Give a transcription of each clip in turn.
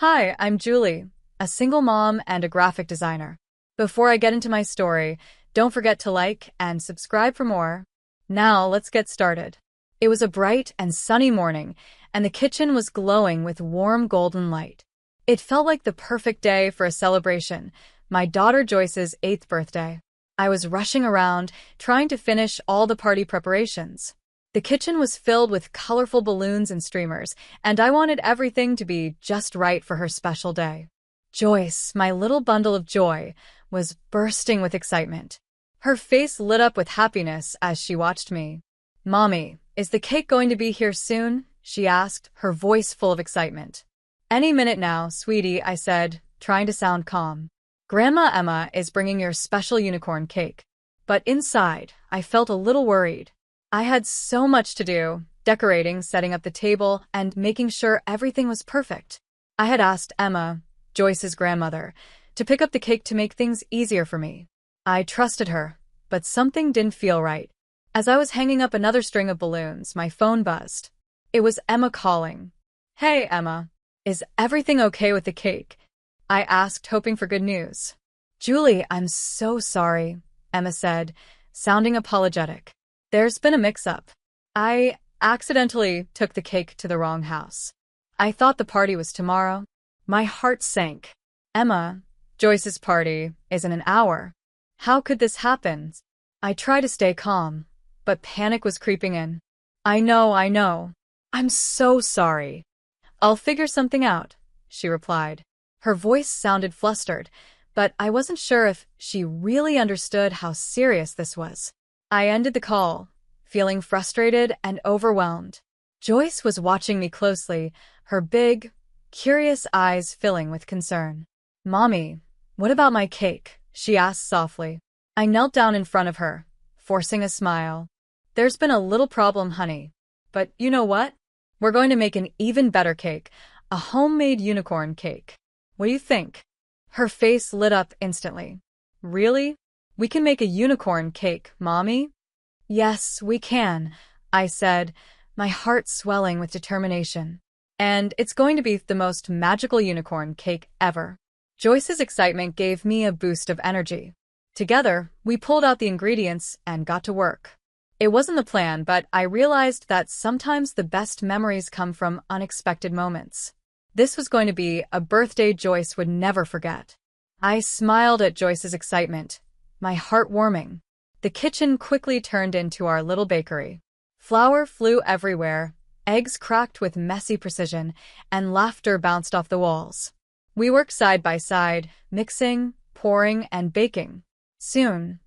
Hi, I'm Julie, a single mom and a graphic designer. Before I get into my story, don't forget to like and subscribe for more. Now, let's get started. It was a bright and sunny morning, and the kitchen was glowing with warm golden light. It felt like the perfect day for a celebration, my daughter Joyce's 8th birthday. I was rushing around, trying to finish all the party preparations. The kitchen was filled with colorful balloons and streamers, and I wanted everything to be just right for her special day. Joyce, my little bundle of joy, was bursting with excitement. Her face lit up with happiness as she watched me. "Mommy, is the cake going to be here soon?" she asked, her voice full of excitement. "Any minute now, sweetie," I said, trying to sound calm. "Grandma Emma is bringing your special unicorn cake." But inside, I felt a little worried. I had so much to do, decorating, setting up the table, and making sure everything was perfect. I had asked Emma, Joyce's grandmother, to pick up the cake to make things easier for me. I trusted her, but something didn't feel right. As I was hanging up another string of balloons, my phone buzzed. It was Emma calling. "Hey, Emma. Is everything okay with the cake?" I asked, hoping for good news. "Julie, I'm so sorry," Emma said, sounding apologetic. "There's been a mix-up. I accidentally took the cake to the wrong house. I thought the party was tomorrow." My heart sank. "Emma, Joyce's party is in an hour. How could this happen?" I tried to stay calm, but panic was creeping in. I know. I'm so sorry. I'll figure something out," she replied. Her voice sounded flustered, but I wasn't sure if she really understood how serious this was. I ended the call, feeling frustrated and overwhelmed. Joyce was watching me closely, her big, curious eyes filling with concern. "Mommy, what about my cake?" she asked softly. I knelt down in front of her, forcing a smile. "There's been a little problem, honey. But you know what? We're going to make an even better cake, a homemade unicorn cake. What do you think?" Her face lit up instantly. "Really? We can make a unicorn cake, Mommy?" "Yes, we can," I said, my heart swelling with determination. "And it's going to be the most magical unicorn cake ever." Joyce's excitement gave me a boost of energy. Together, we pulled out the ingredients and got to work. It wasn't the plan, but I realized that sometimes the best memories come from unexpected moments. This was going to be a birthday Joyce would never forget. I smiled at Joyce's excitement, my heart warming. The kitchen quickly turned into our little bakery. Flour flew everywhere, eggs cracked with messy precision, and laughter bounced off the walls. We worked side by side, mixing, pouring, and baking. Soon,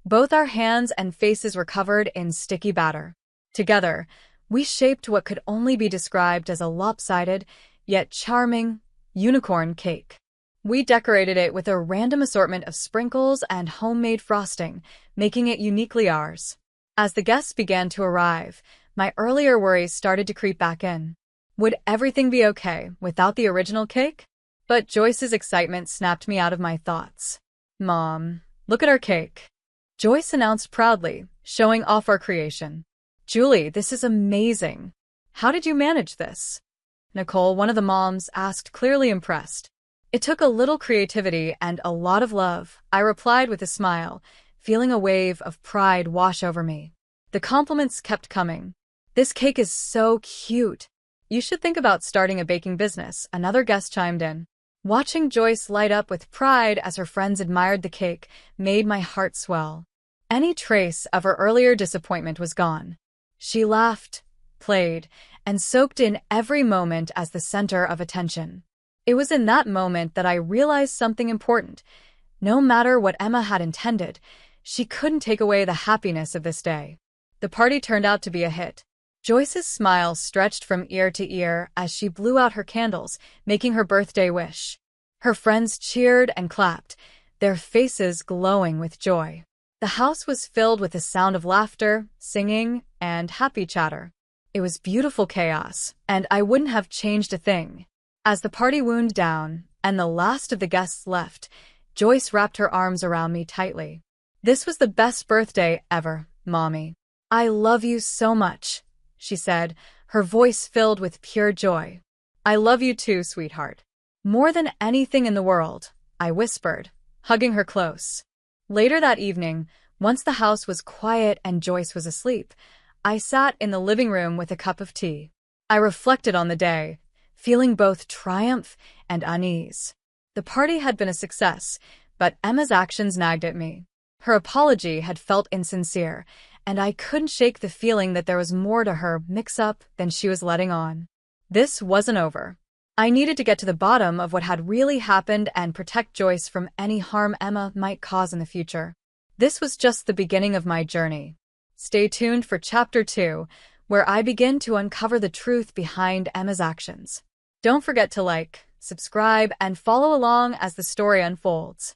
both our hands and faces were covered in sticky batter. Together, we shaped what could only be described as a lopsided, yet charming, unicorn cake. We decorated it with a random assortment of sprinkles and homemade frosting, making it uniquely ours. As the guests began to arrive, my earlier worries started to creep back in. Would everything be okay without the original cake? But Joyce's excitement snapped me out of my thoughts. "Mom, look at our cake," Joyce announced proudly, showing off our creation. "Julie, this is amazing. How did you manage this?" Nicole, one of the moms, asked, clearly impressed. "It took a little creativity and a lot of love," I replied with a smile, feeling a wave of pride wash over me. The compliments kept coming. "This cake is so cute. You should think about starting a baking business," another guest chimed in. Watching Joyce light up with pride as her friends admired the cake made my heart swell. Any trace of her earlier disappointment was gone. She laughed, played, and soaked in every moment as the center of attention. It was in that moment that I realized something important. No matter what Emma had intended, she couldn't take away the happiness of this day. The party turned out to be a hit. Joyce's smile stretched from ear to ear as she blew out her candles, making her birthday wish. Her friends cheered and clapped, their faces glowing with joy. The house was filled with the sound of laughter, singing, and happy chatter. It was beautiful chaos, and I wouldn't have changed a thing. As the party wound down and the last of the guests left, Joyce wrapped her arms around me tightly. "This was the best birthday ever, Mommy. I love you so much," she said, her voice filled with pure joy. "I love you too, sweetheart." More than anything in the world, I whispered, hugging her close. Later that evening, once the house was quiet and Joyce was asleep, I sat in the living room with a cup of tea. I reflected on the day, feeling both triumph and unease. The party had been a success, but Emma's actions nagged at me. Her apology had felt insincere, and I couldn't shake the feeling that there was more to her mix-up than she was letting on. This wasn't over. I needed to get to the bottom of what had really happened and protect Joyce from any harm Emma might cause in the future. This was just the beginning of my journey. Stay tuned for Chapter 2, where I begin to uncover the truth behind Emma's actions. Don't forget to like, subscribe, and follow along as the story unfolds.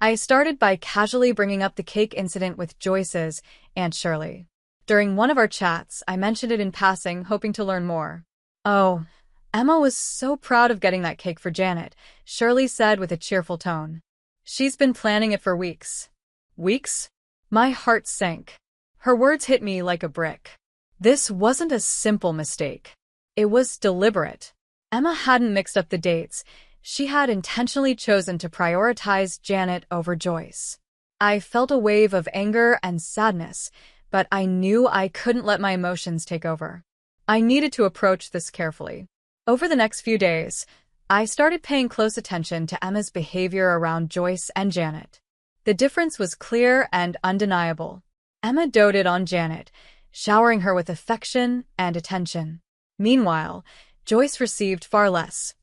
I started by casually bringing up the cake incident with Joyce's Aunt Shirley. During one of our chats, I mentioned it in passing, hoping to learn more. "Oh, Emma was so proud of getting that cake for Janet," Shirley said with a cheerful tone. "She's been planning it for weeks." Weeks? My heart sank. Her words hit me like a brick. This wasn't a simple mistake. It was deliberate. Emma hadn't mixed up the dates. She had intentionally chosen to prioritize Janet over Joyce. I felt a wave of anger and sadness, but I knew I couldn't let my emotions take over. I needed to approach this carefully. Over the next few days, I started paying close attention to Emma's behavior around Joyce and Janet. The difference was clear and undeniable. Emma doted on Janet, showering her with affection and attention. Meanwhile, Joyce received far less,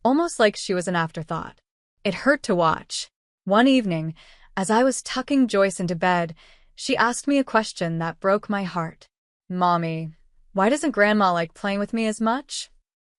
almost like she was an afterthought. It hurt to watch. One evening, as I was tucking Joyce into bed, she asked me a question that broke my heart. "Mommy, why doesn't Grandma like playing with me as much?"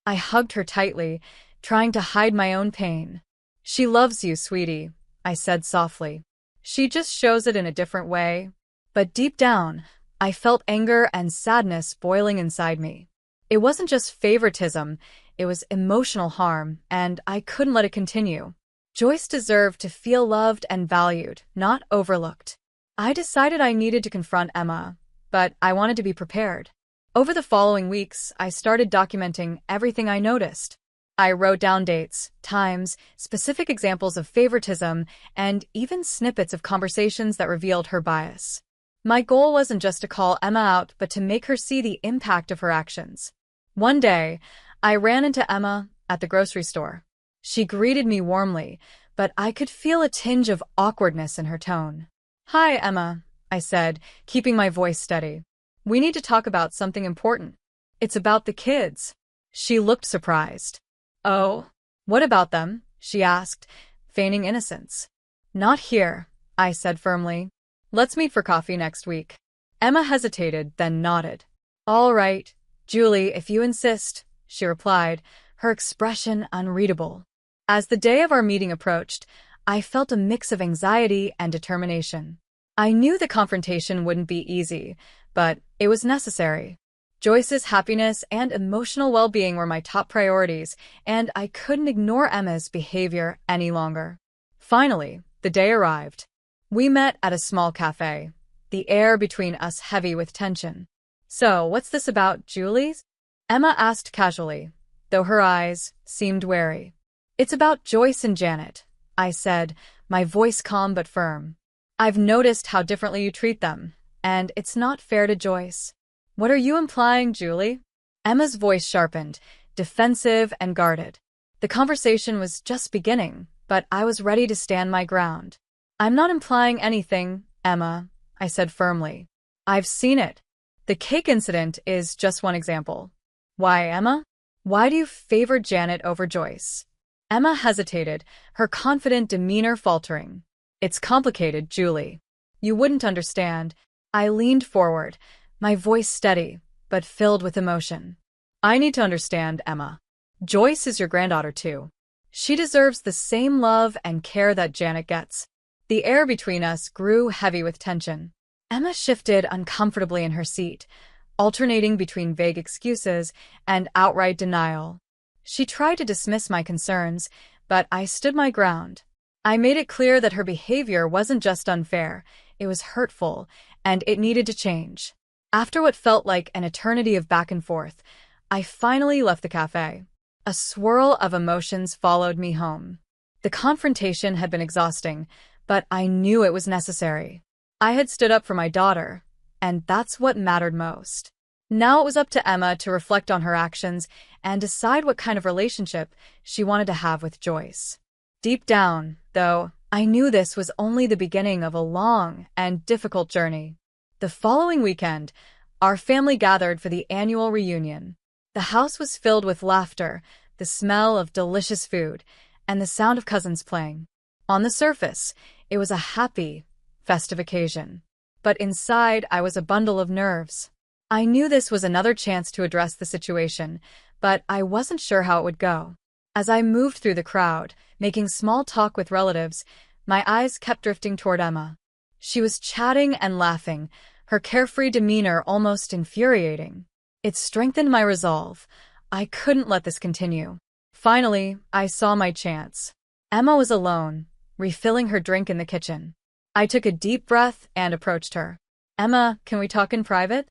I hugged her tightly, trying to hide my own pain. "She loves you, sweetie," I said softly. "She just shows it in a different way." But deep down, I felt anger and sadness boiling inside me. It wasn't just favoritism, it was emotional harm, and I couldn't let it continue. Joyce deserved to feel loved and valued, not overlooked. I decided I needed to confront Emma, but I wanted to be prepared. Over the following weeks, I started documenting everything I noticed. I wrote down dates, times, specific examples of favoritism, and even snippets of conversations that revealed her bias. My goal wasn't just to call Emma out, but to make her see the impact of her actions. One day, I ran into Emma at the grocery store. She greeted me warmly, but I could feel a tinge of awkwardness in her tone. "Hi, Emma," I said, keeping my voice steady. "We need to talk about something important. It's about the kids." She looked surprised. "Oh, what about them?" she asked, feigning innocence. "Not here," I said firmly. "Let's meet for coffee next week." Emma hesitated, then nodded. "All right, Julie, if you insist," she replied, her expression unreadable. As the day of our meeting approached, I felt a mix of anxiety and determination. I knew the confrontation wouldn't be easy, but it was necessary. Joyce's happiness and emotional well-being were my top priorities, and I couldn't ignore Emma's behavior any longer. Finally, the day arrived. We met at a small cafe, the air between us heavy with tension. "So, what's this about, Julie?" Emma asked casually, though her eyes seemed wary. "It's about Joyce and Janet," I said, my voice calm but firm. "I've noticed how differently you treat them, and it's not fair to Joyce." "What are you implying, Julie?" Emma's voice sharpened, defensive and guarded. The conversation was just beginning, but I was ready to stand my ground. "I'm not implying anything, Emma," I said firmly. "I've seen it. The cake incident is just one example." "Why, Emma? Why do you favor Janet over Joyce?" Emma hesitated, her confident demeanor faltering. "It's complicated, Julie. You wouldn't understand." I leaned forward, my voice steady, but filled with emotion. "I need to understand, Emma. Joyce is your granddaughter too. She deserves the same love and care that Janet gets." The air between us grew heavy with tension. Emma shifted uncomfortably in her seat, alternating between vague excuses and outright denial. She tried to dismiss my concerns, but I stood my ground. I made it clear that her behavior wasn't just unfair, it was hurtful, and it needed to change. After what felt like an eternity of back and forth, I finally left the cafe. A swirl of emotions followed me home. The confrontation had been exhausting, but I knew it was necessary. I had stood up for my daughter, and that's what mattered most. Now it was up to Emma to reflect on her actions and decide what kind of relationship she wanted to have with Joyce. Deep down, though, I knew this was only the beginning of a long and difficult journey. The following weekend, our family gathered for the annual reunion. The house was filled with laughter, the smell of delicious food, and the sound of cousins playing. On the surface, it was a happy, festive occasion. But inside, I was a bundle of nerves. I knew this was another chance to address the situation, but I wasn't sure how it would go. As I moved through the crowd, making small talk with relatives, my eyes kept drifting toward Emma. She was chatting and laughing, her carefree demeanor almost infuriating. It strengthened my resolve. I couldn't let this continue. Finally, I saw my chance. Emma was alone, refilling her drink in the kitchen. I took a deep breath and approached her. "Emma, can we talk in private?"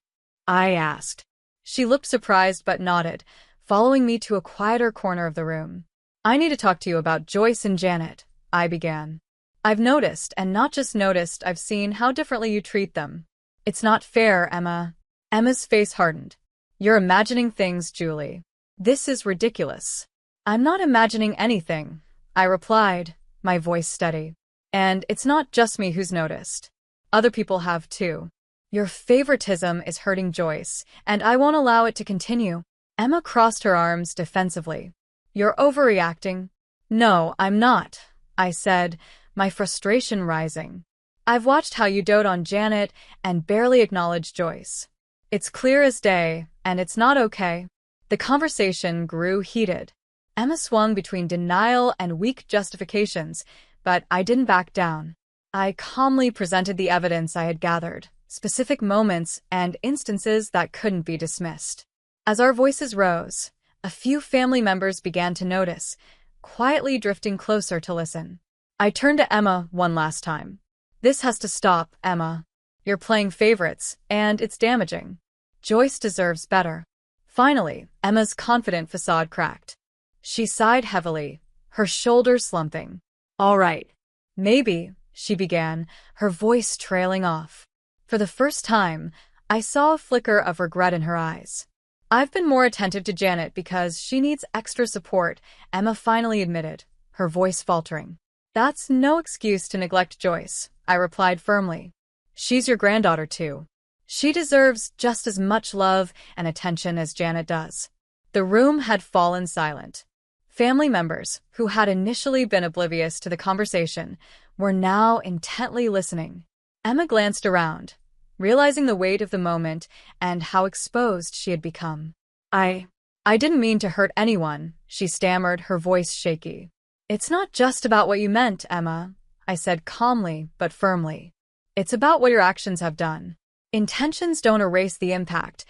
I asked. She looked surprised but nodded, following me to a quieter corner of the room. "I need to talk to you about Joyce and Janet," I began. "I've noticed, and not just noticed, I've seen how differently you treat them. It's not fair, Emma." Emma's face hardened. "You're imagining things, Julie. This is ridiculous." "I'm not imagining anything," I replied, my voice steady. "And it's not just me who's noticed. Other people have too. Your favoritism is hurting Joyce, and I won't allow it to continue." Emma crossed her arms defensively. "You're overreacting." "No, I'm not," I said, my frustration rising. "I've watched how you dote on Janet and barely acknowledge Joyce. It's clear as day, and it's not okay." The conversation grew heated. Emma swung between denial and weak justifications, but I didn't back down. I calmly presented the evidence I had gathered, specific moments and instances that couldn't be dismissed. As our voices rose, a few family members began to notice, quietly drifting closer to listen. I turned to Emma one last time. "This has to stop, Emma. You're playing favorites, and it's damaging. Joyce deserves better." Finally, Emma's confident facade cracked. She sighed heavily, her shoulders slumping. "All right. Maybe," she began, her voice trailing off. For the first time, I saw a flicker of regret in her eyes. "I've been more attentive to Janet because she needs extra support," Emma finally admitted, her voice faltering. "That's no excuse to neglect Joyce," I replied firmly. "She's your granddaughter too. She deserves just as much love and attention as Janet does." The room had fallen silent. Family members, who had initially been oblivious to the conversation, were now intently listening. Emma glanced around, realizing the weight of the moment and how exposed she had become. I didn't mean to hurt anyone," she stammered, her voice shaky. "It's not just about what you meant, Emma," I said calmly but firmly. "It's about what your actions have done. Intentions don't erase the impact,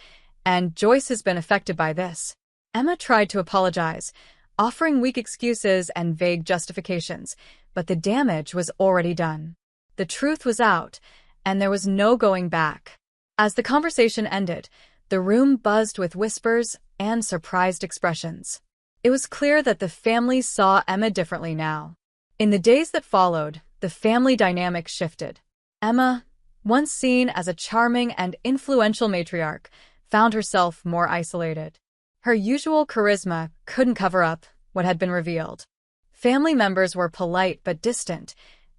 and Joyce has been affected by this." Emma tried to apologize, offering weak excuses and vague justifications, but the damage was already done. The truth was out, and there was no going back. As the conversation ended, the room buzzed with whispers and surprised expressions. It was clear that the family saw Emma differently now. In the days that followed, the family dynamic shifted. Emma, once seen as a charming and influential matriarch, found herself more isolated. Her usual charisma couldn't cover up what had been revealed. Family members were polite but distant,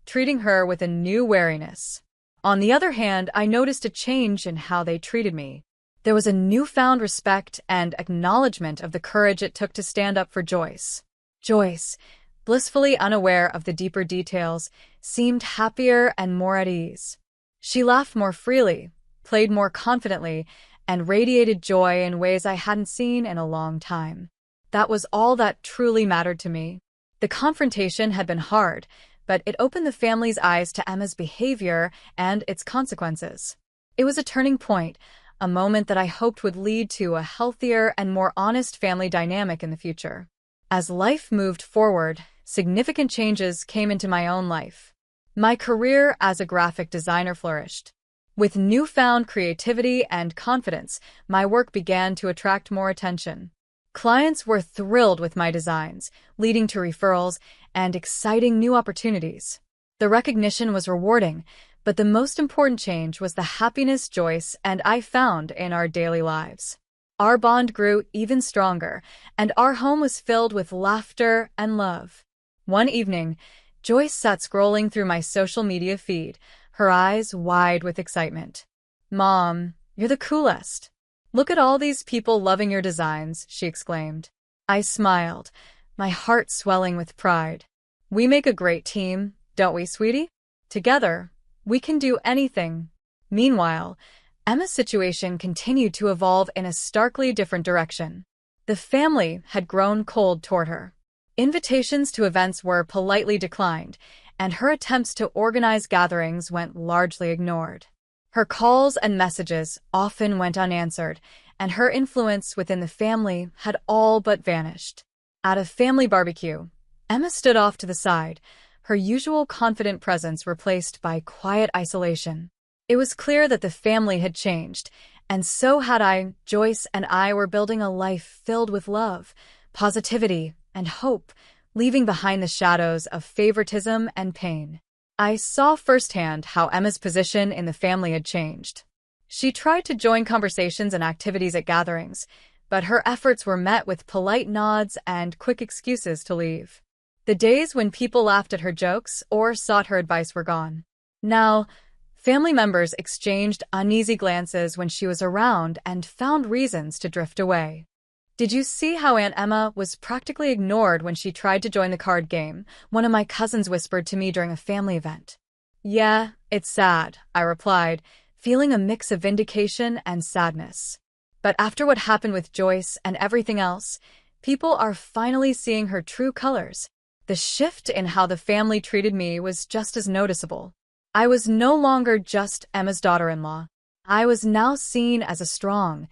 treating her with a new wariness. On the other hand, I noticed a change in how they treated me. There was a newfound respect and acknowledgement of the courage it took to stand up for Joyce. Joyce, blissfully unaware of the deeper details, seemed happier and more at ease. She laughed more freely, played more confidently, and radiated joy in ways I hadn't seen in a long time. That was all that truly mattered to me. The confrontation had been hard, but it opened the family's eyes to Emma's behavior and its consequences. It was a turning point, a moment that I hoped would lead to a healthier and more honest family dynamic in the future. As life moved forward, significant changes came into my own life. My career as a graphic designer flourished. With newfound creativity and confidence, my work began to attract more attention. Clients were thrilled with my designs, leading to referrals and exciting new opportunities. The recognition was rewarding, but the most important change was the happiness Joyce and I found in our daily lives. Our bond grew even stronger, and our home was filled with laughter and love. One evening, Joyce sat scrolling through my social media feed, her eyes wide with excitement. "Mom, you're the coolest. Look at all these people loving your designs," she exclaimed. I smiled, my heart swelling with pride. "We make a great team, don't we, sweetie? Together, we can do anything." Meanwhile, Emma's situation continued to evolve in a starkly different direction. The family had grown cold toward her. Invitations to events were politely declined, and her attempts to organize gatherings went largely ignored. Her calls and messages often went unanswered, and her influence within the family had all but vanished. At a family barbecue, Emma stood off to the side, her usual confident presence replaced by quiet isolation. It was clear that the family had changed, and so had I. Joyce and I were building a life filled with love, positivity, and hope, leaving behind the shadows of favoritism and pain. I saw firsthand how Emma's position in the family had changed. She tried to join conversations and activities at gatherings, but her efforts were met with polite nods and quick excuses to leave. The days when people laughed at her jokes or sought her advice were gone. Now, family members exchanged uneasy glances when she was around and found reasons to drift away. "Did you see how Aunt Emma was practically ignored when she tried to join the card game?" one of my cousins whispered to me during a family event. "Yeah, it's sad," I replied, feeling a mix of vindication and sadness. But after what happened with Joyce and everything else, people are finally seeing her true colors. The shift in how the family treated me was just as noticeable. I was no longer just Emma's daughter-in-law. I was now seen as a strong,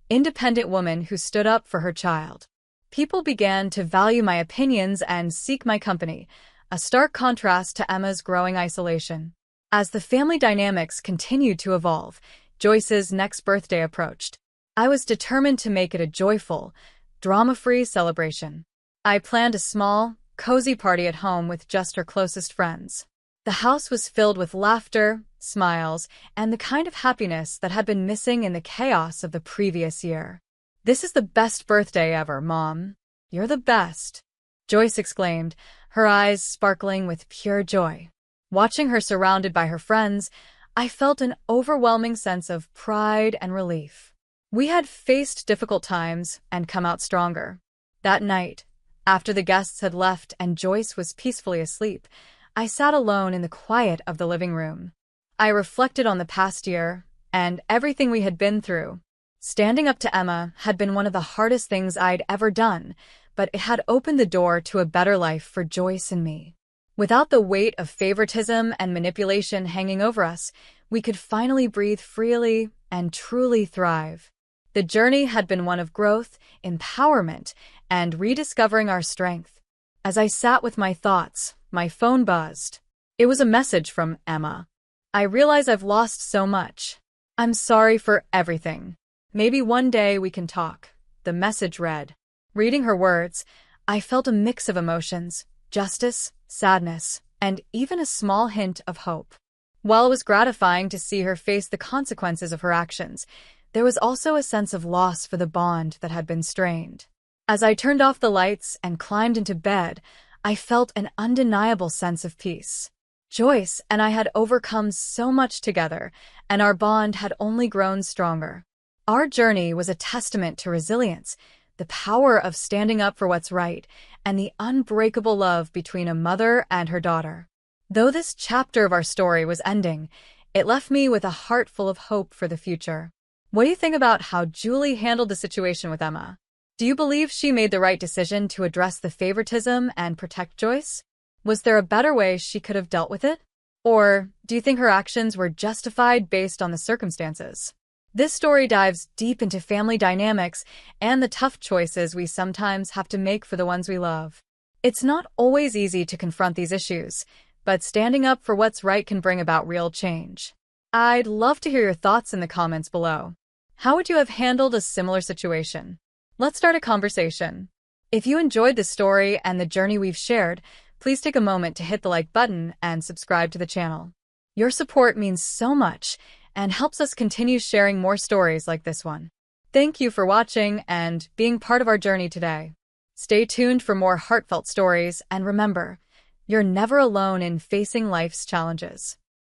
independent woman who stood up for her child. People began to value my opinions and seek my company, a stark contrast to Emma's growing isolation. As the family dynamics continued to evolve, Joyce's next birthday approached. I was determined to make it a joyful, drama-free celebration. I planned a small, cozy party at home with just her closest friends. The house was filled with laughter, smiles, and the kind of happiness that had been missing in the chaos of the previous year. "This is the best birthday ever, Mom. You're the best," Joyce exclaimed, her eyes sparkling with pure joy. Watching her surrounded by her friends, I felt an overwhelming sense of pride and relief. We had faced difficult times and come out stronger. That night, after the guests had left and Joyce was peacefully asleep, I sat alone in the quiet of the living room. I reflected on the past year and everything we had been through. Standing up to Emma had been one of the hardest things I'd ever done, but it had opened the door to a better life for Joyce and me. Without the weight of favoritism and manipulation hanging over us, we could finally breathe freely and truly thrive. The journey had been one of growth, empowerment, and rediscovering our strength. As I sat with my thoughts, my phone buzzed. It was a message from Emma. "I realize I've lost so much. I'm sorry for everything. Maybe one day we can talk," the message read. Reading her words, I felt a mix of emotions, justice, sadness, and even a small hint of hope. While it was gratifying to see her face the consequences of her actions, there was also a sense of loss for the bond that had been strained. As I turned off the lights and climbed into bed, I felt an undeniable sense of peace. Joyce and I had overcome so much together, and our bond had only grown stronger. Our journey was a testament to resilience, the power of standing up for what's right, and the unbreakable love between a mother and her daughter. Though this chapter of our story was ending, it left me with a heart full of hope for the future. What do you think about how Julie handled the situation with Emma? Do you believe she made the right decision to address the favoritism and protect Joyce? Was there a better way she could have dealt with it? Or do you think her actions were justified based on the circumstances? This story dives deep into family dynamics and the tough choices we sometimes have to make for the ones we love. It's not always easy to confront these issues, but standing up for what's right can bring about real change. I'd love to hear your thoughts in the comments below. How would you have handled a similar situation? Let's start a conversation. If you enjoyed the story and the journey we've shared, please take a moment to hit the like button and subscribe to the channel. Your support means so much and helps us continue sharing more stories like this one. Thank you for watching and being part of our journey today. Stay tuned for more heartfelt stories, and remember, you're never alone in facing life's challenges.